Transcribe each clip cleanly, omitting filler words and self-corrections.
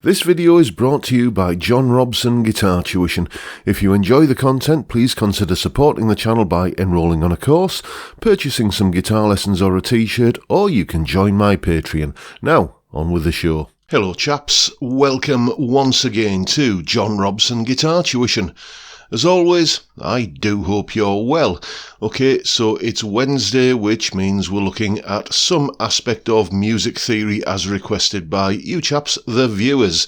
This video is brought to you by John Robson Guitar Tuition. If you enjoy the content, please consider supporting the channel by enrolling on a course, purchasing some guitar lessons or a t-shirt, or you can join my Patreon. Now, on with the show. Hello chaps, welcome once again to John Robson Guitar Tuition. As always, I do hope you're well. Okay, so it's Wednesday, which means we're looking at some aspect of music theory as requested by you chaps, the viewers.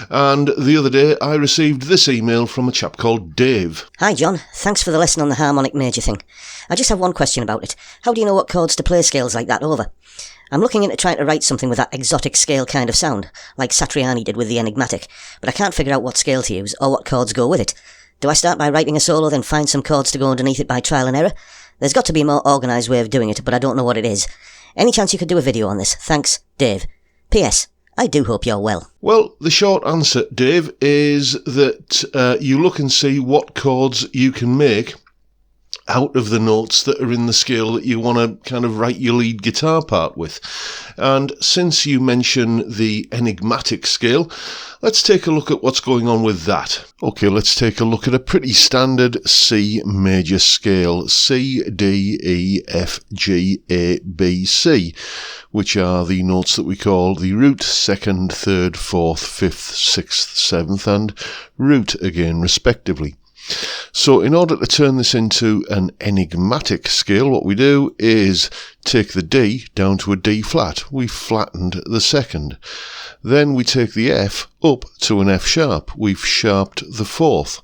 And the other day I received this email from a chap called Dave. Hi John, thanks for the lesson on the harmonic major thing. I just have one question about it. How do you know what chords to play scales like that over? I'm looking into trying to write something with that exotic scale kind of sound, like Satriani did with the Enigmatic, but I can't figure out what scale to use or what chords go with it. Do I start by writing a solo, then find some chords to go underneath it by trial and error? There's got to be a more organised way of doing it, but I don't know what it is. Any chance you could do a video on this? Thanks, Dave. P.S. I do hope you're well. Well, the short answer, Dave, is that you look and see what chords you can make out of the notes that are in the scale that you want to kind of write your lead guitar part with. And since you mention the Enigmatic scale, let's take a look at what's going on with that. Okay, let's take a look at a pretty standard C major scale, C, D, E, F, G, A, B, C, which are the notes that we call the root, second, third, fourth, fifth, sixth, seventh, and root again, respectively. So in order to turn this into an enigmatic scale, what we do is take the D down to a D flat. We've flattened the second. Then we take the F up to an F sharp. We've sharped the fourth.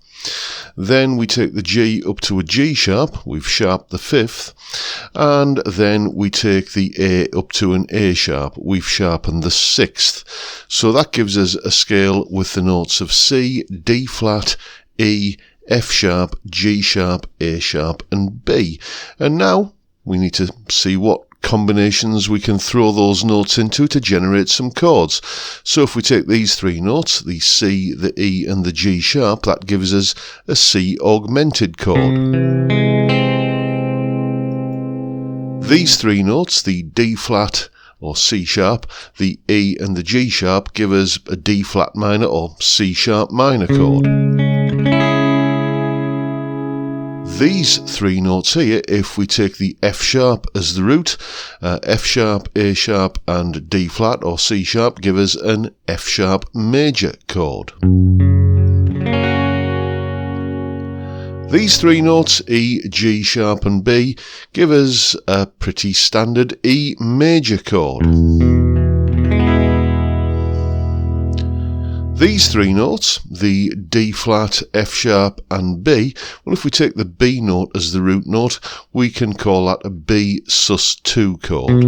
Then we take the G up to a G sharp. We've sharped the fifth. And then we take the A up to an A sharp. We've sharpened the sixth. So that gives us a scale with the notes of C, D flat, E, F sharp, G sharp, A sharp and B. And now we need to see what combinations we can throw those notes into to generate some chords. So if we take these three notes, the C, the E and the G sharp, that gives us a C augmented chord. These three notes, the D flat or C sharp, the E and the G sharp, give us a D flat minor or C sharp minor chord. These three notes here, if we take the F sharp as the root, F sharp, A sharp and D flat or C sharp give us an F sharp major chord. These three notes, E, G sharp and B, give us a pretty standard E major chord. These three notes, the D flat, F sharp and B, well if we take the B note as the root note, we can call that a B sus2 chord.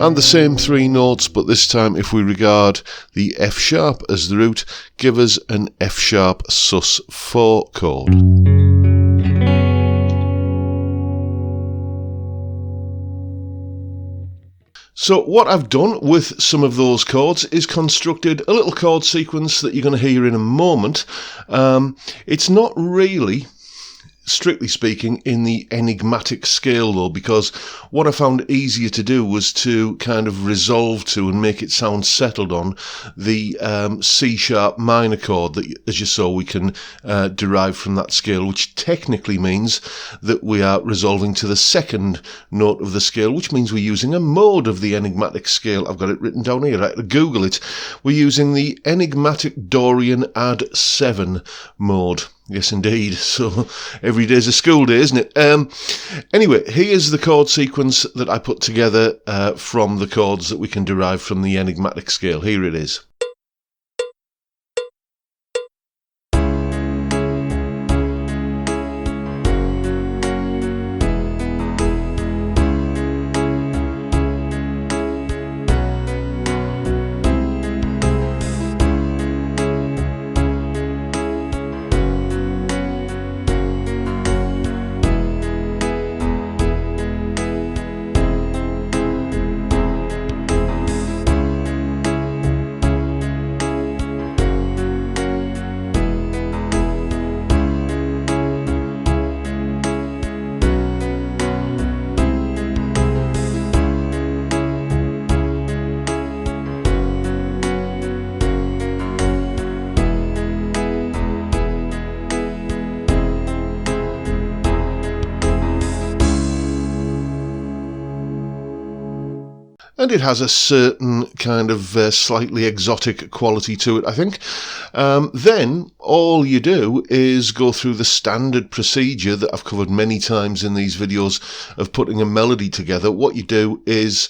And the same three notes, but this time if we regard the F sharp as the root, give us an F sharp sus4 chord. So what I've done with some of those chords is constructed a little chord sequence that you're going to hear in a moment. It's not really, strictly speaking, in the enigmatic scale though, because what I found easier to do was to kind of resolve to and make it sound settled on the C sharp minor chord that, as you saw, we can derive from that scale, which technically means that we are resolving to the second note of the scale, which means we're using a mode of the enigmatic scale. I've got it written down here, I had to Google it. We're using the enigmatic Dorian add 7 mode. Yes, indeed. So every day's a school day, isn't it? Anyway, here's the chord sequence that I put together from the chords that we can derive from the enigmatic scale. Here it is. and it has a certain kind of slightly exotic quality to it, I think. Then all you do is go through the standard procedure that I've covered many times in these videos of putting a melody together. What you do is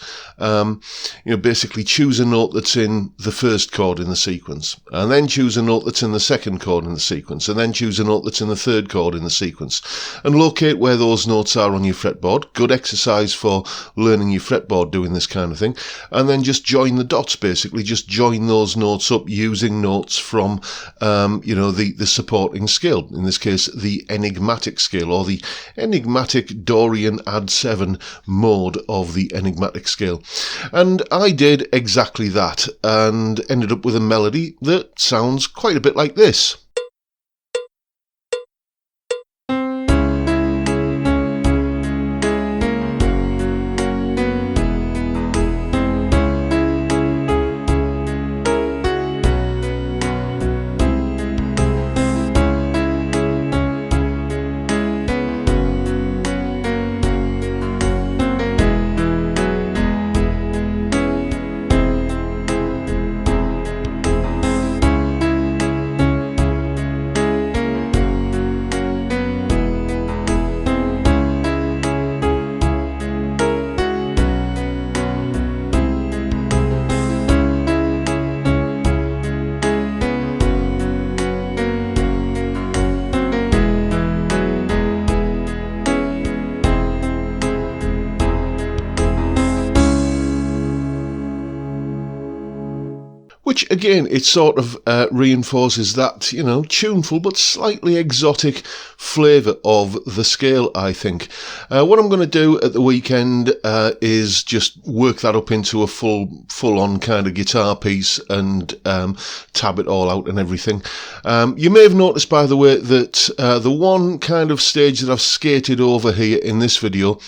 basically choose a note that's in the first chord in the sequence, and then choose a note that's in the second chord in the sequence, and then choose a note that's in the third chord in the sequence, and locate where those notes are on your fretboard. Good exercise for learning your fretboard doing this kind of thing. And then just join the dots, basically. Just join those notes up using notes from, the supporting scale. In this case, the Enigmatic scale, or the Enigmatic Dorian add 7 mode of the Enigmatic scale. And I did exactly that, and ended up with a melody that sounds quite a bit like this. Which, again, it sort of reinforces that, tuneful but slightly exotic flavour of the scale, I think. What I'm going to do at the weekend is just work that up into a full-on kind of guitar piece and tab it all out and everything. You may have noticed, by the way, that the one kind of stage that I've skated over here in this video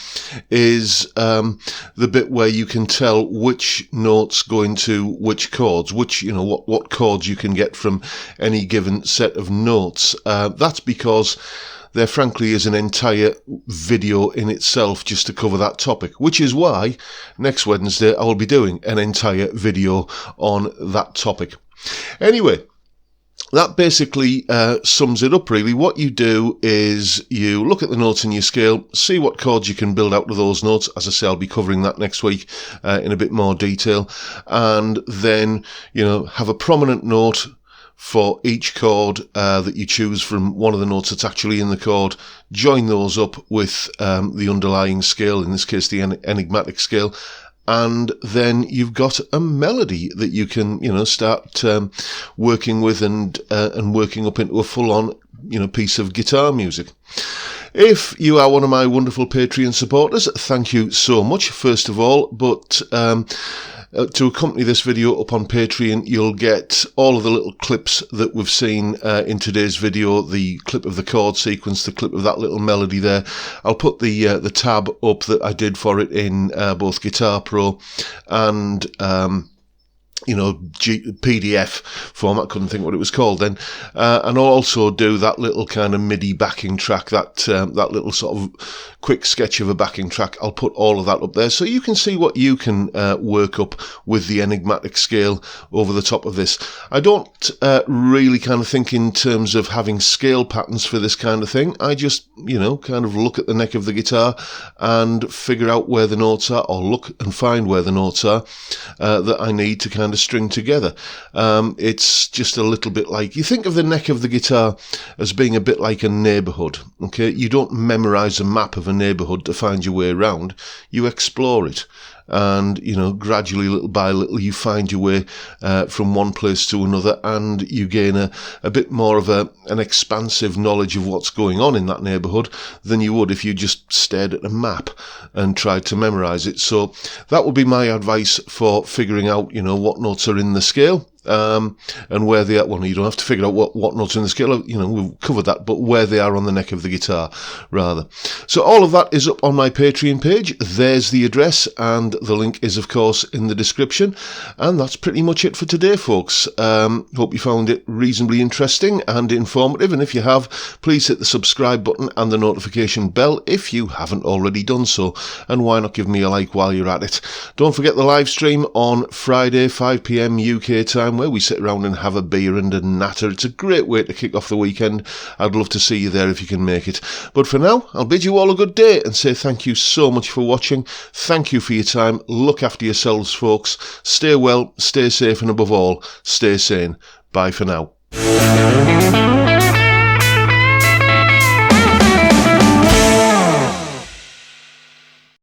is the bit where you can tell which notes go into which chords, what chords you can get from any given set of notes. That's because there frankly is an entire video in itself just to cover that topic, which is why next Wednesday I will be doing an entire video on that topic. Anyway, that basically sums it up, really. What you do is you look at the notes in your scale, see what chords you can build out of those notes. As I say, I'll be covering that next week in a bit more detail. And then, have a prominent note for each chord that you choose from one of the notes that's actually in the chord. Join those up with the underlying scale, in this case the Enigmatic scale. And then you've got a melody that you can, start working with and working up into a full-on, piece of guitar music. If you are one of my wonderful Patreon supporters, thank you so much, first of all. But to accompany this video up on Patreon, you'll get all of the little clips that we've seen in today's video, the clip of the chord sequence, the clip of that little melody there. I'll put the tab up that I did for it in both Guitar Pro and PDF format. Couldn't think what it was called then. And I'll also do that little kind of MIDI backing track, that little sort of quick sketch of a backing track. I'll put all of that up there so you can see what you can work up with the Enigmatic scale over the top of this. I don't really kind of think in terms of having scale patterns for this kind of thing. I just, kind of look at the neck of the guitar and figure out where the notes are, or look and find where the notes are that I need to kind of string together. It's just a little bit like, you think of the neck of the guitar as being a bit like a neighbourhood. Okay, you don't memorize a map of a neighbourhood to find your way around. You explore it, and gradually, little by little, you find your way from one place to another, and you gain a bit more of an expansive knowledge of what's going on in that neighbourhood than you would if you just stared at a map and tried to memorize it. So that would be my advice for figuring out what notes are in the scale. and where they are. Well, you don't have to figure out what notes in the scale, we've covered that, but where they are on the neck of the guitar, rather. So all of that is up on my Patreon page. There's the address, and the link is, of course, in the description. And that's pretty much it for today, folks. Hope you found it reasonably interesting and informative, and if you have, please hit the subscribe button and the notification bell if you haven't already done so, and why not give me a like while you're at it. Don't forget the live stream on Friday, 5 p.m. UK time, where we sit around and have a beer and a natter. It's a great way to kick off the weekend. I'd love to see you there if you can make it. But for now, I'll bid you all a good day and say thank you so much for watching. Thank you for your time. Look after yourselves, folks. Stay well, stay safe, and above all, stay sane. Bye for now.